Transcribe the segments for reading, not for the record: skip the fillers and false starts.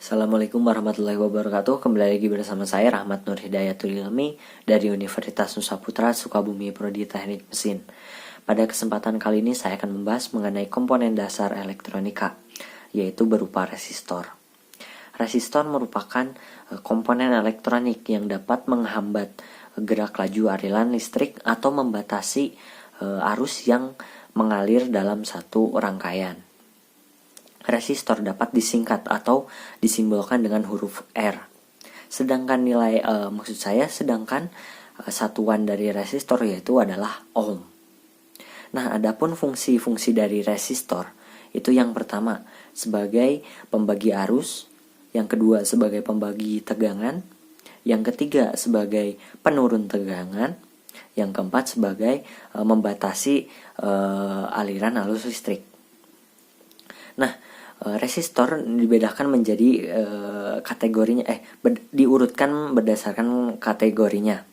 Assalamualaikum warahmatullahi wabarakatuh. Kembali lagi bersama saya Rahmat Nur Hidayatul Ilmi dari Universitas Nusa Putra Sukabumi Prodi Teknik Mesin. Pada kesempatan kali ini saya akan membahas mengenai komponen dasar elektronika, yaitu berupa resistor. Resistor merupakan komponen elektronik yang dapat menghambat gerak laju aliran listrik atau membatasi arus yang mengalir dalam satu rangkaian. Resistor dapat disingkat atau disimbolkan dengan huruf R. Sedangkan satuan dari resistor yaitu adalah ohm. Nah, adapun fungsi-fungsi dari resistor itu yang pertama sebagai pembagi arus, yang kedua sebagai pembagi tegangan, yang ketiga sebagai penurun tegangan, yang keempat sebagai membatasi aliran arus listrik. Nah, resistor dibedakan menjadi diurutkan berdasarkan kategorinya,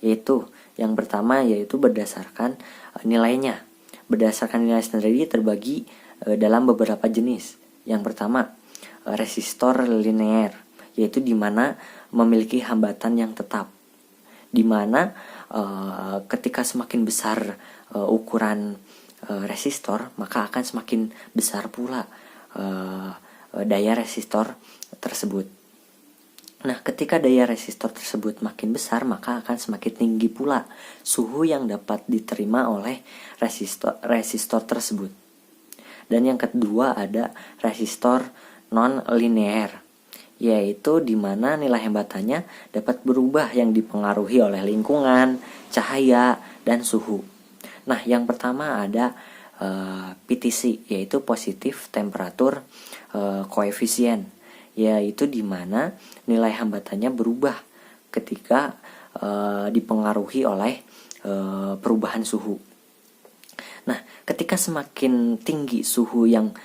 yaitu yang pertama yaitu berdasarkan nilainya. Berdasarkan nilai sendiri terbagi dalam beberapa jenis. Yang pertama, resistor linear, yaitu dimana memiliki hambatan yang tetap, dimana ketika semakin besar ukuran resistor, maka akan semakin besar pula daya resistor tersebut. Nah, ketika daya resistor tersebut makin besar, maka akan semakin tinggi pula suhu yang dapat diterima oleh resistor tersebut. Dan yang kedua ada resistor non-linear, yaitu di mana nilai hambatannya dapat berubah yang dipengaruhi oleh lingkungan, cahaya, dan suhu. Nah, yang pertama ada PTC, yaitu positif temperatur koefisien, yaitu di mana nilai hambatannya berubah ketika dipengaruhi oleh perubahan suhu. Nah, ketika semakin tinggi suhu yang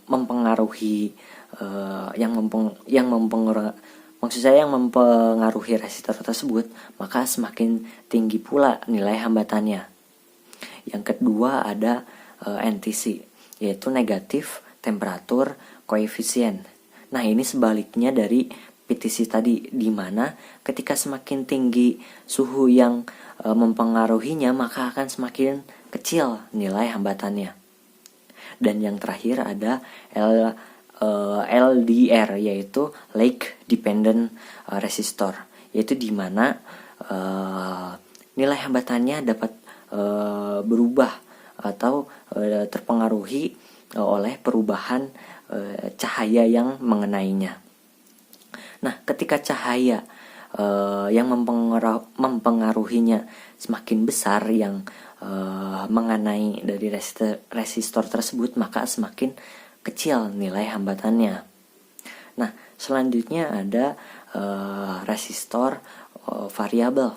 mempengaruhi resistor tersebut, maka semakin tinggi pula nilai hambatannya. Yang kedua ada NTC, yaitu negatif temperatur koefisien. Nah, ini sebaliknya dari PTC tadi, di mana ketika semakin tinggi suhu yang mempengaruhinya, maka akan semakin kecil nilai hambatannya. Dan yang terakhir ada LDR, yaitu Lake Dependent Resistor, yaitu di mana nilai hambatannya dapat berubah atau terpengaruhi oleh perubahan cahaya yang mengenainya. Nah, ketika cahaya yang mempengaruhinya semakin besar yang mengenai dari resistor tersebut, maka semakin kecil nilai hambatannya. Nah, selanjutnya ada resistor variabel,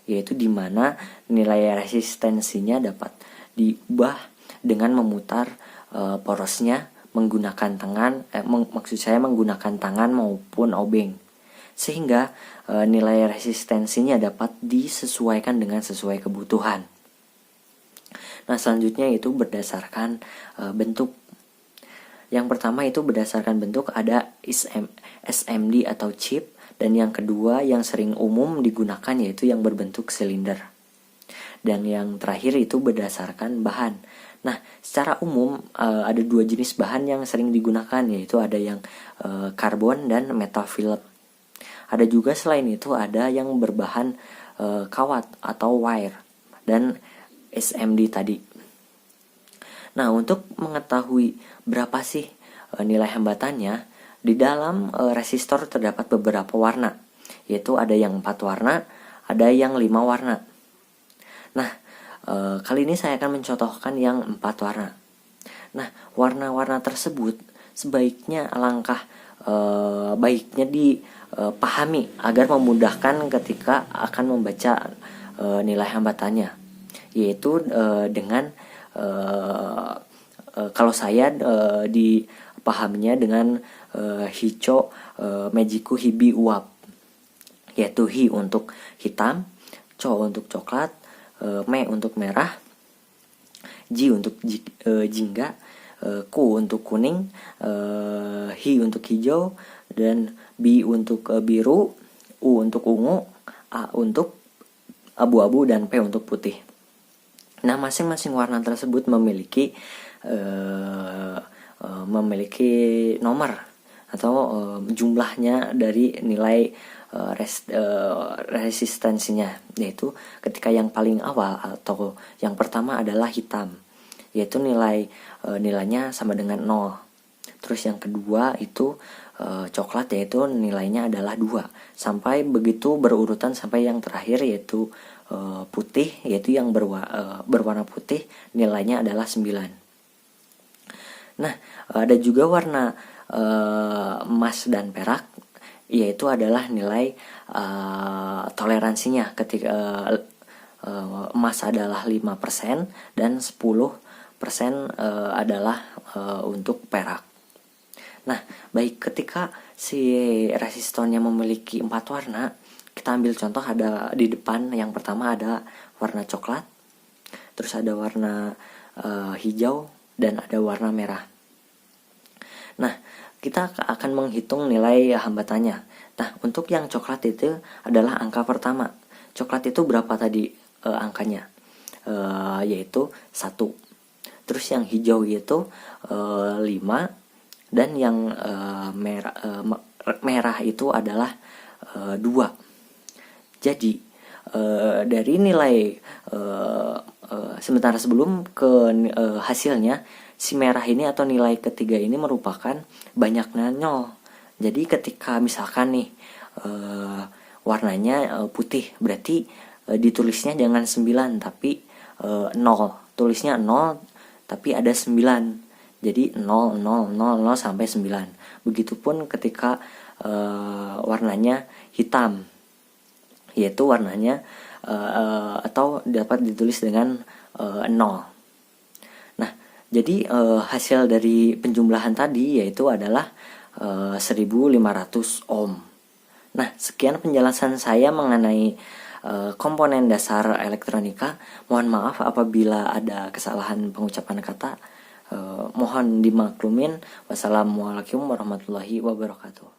yaitu di mana nilai resistensinya dapat diubah dengan memutar porosnya menggunakan tangan maupun obeng, sehingga nilai resistensinya dapat disesuaikan dengan sesuai kebutuhan. Nah, selanjutnya itu berdasarkan bentuk. Yang pertama itu berdasarkan bentuk ada SMD atau chip, dan yang kedua yang sering umum digunakan yaitu yang berbentuk silinder. Dan yang terakhir itu berdasarkan bahan. Nah, secara umum ada dua jenis bahan yang sering digunakan, yaitu ada yang karbon dan metal fillet. Ada juga selain itu ada yang berbahan kawat atau wire dan SMD tadi. Nah, untuk mengetahui berapa sih nilai hambatannya, di dalam resistor terdapat beberapa warna, yaitu ada yang 4 warna, ada yang 5 warna. Nah, kali ini saya akan mencontohkan yang 4 warna. Nah, warna-warna tersebut sebaiknya baiknya dipahami agar memudahkan ketika akan membaca nilai hambatannya, yaitu dengan kalau saya dipahaminya dengan Hicho Mejiku Hibi Uap, yaitu Hi untuk hitam, Cho untuk coklat, Me untuk merah, Ji untuk jingga, Q untuk kuning, Hi untuk hijau, dan B untuk biru, U untuk ungu, A untuk abu-abu, dan P untuk putih. Nah, masing-masing warna tersebut memiliki nomor atau jumlahnya dari nilai resistensinya, yaitu ketika yang paling awal atau yang pertama adalah hitam, yaitu nilainya sama dengan 0. Terus yang kedua itu coklat, yaitu nilainya adalah 2, sampai begitu berurutan sampai yang terakhir yaitu putih, yaitu yang berwarna putih, nilainya adalah 9. Nah, ada juga warna emas dan perak, yaitu adalah nilai toleransinya. Ketika emas adalah 5% dan 10% adalah untuk perak. Nah, baik, ketika si resistornya memiliki 4 warna, kita ambil contoh, ada di depan yang pertama ada warna coklat, terus ada warna hijau, dan ada warna merah. Nah, kita akan menghitung nilai hambatannya. Nah, untuk yang coklat itu adalah angka pertama. Coklat itu berapa tadi angkanya? Yaitu 1. Terus yang hijau itu 5, dan yang merah itu adalah 2. Jadi dari nilai sebentar sebelum ke hasilnya, si merah ini atau nilai ketiga ini merupakan banyaknya 0. Jadi ketika misalkan nih warnanya putih, berarti ditulisnya jangan 9 tapi 0. Tulisnya 0 tapi ada 9. Jadi 0, 0, 0, 0 sampai 9. Begitupun ketika warnanya hitam, yaitu warnanya atau dapat ditulis dengan 0. Nah, jadi hasil dari penjumlahan tadi yaitu adalah 1500 ohm. Nah, sekian penjelasan saya mengenai komponen dasar elektronika. Mohon maaf apabila ada kesalahan pengucapan kata. Mohon dimaklumin. Wassalamualaikum warahmatullahi wabarakatuh.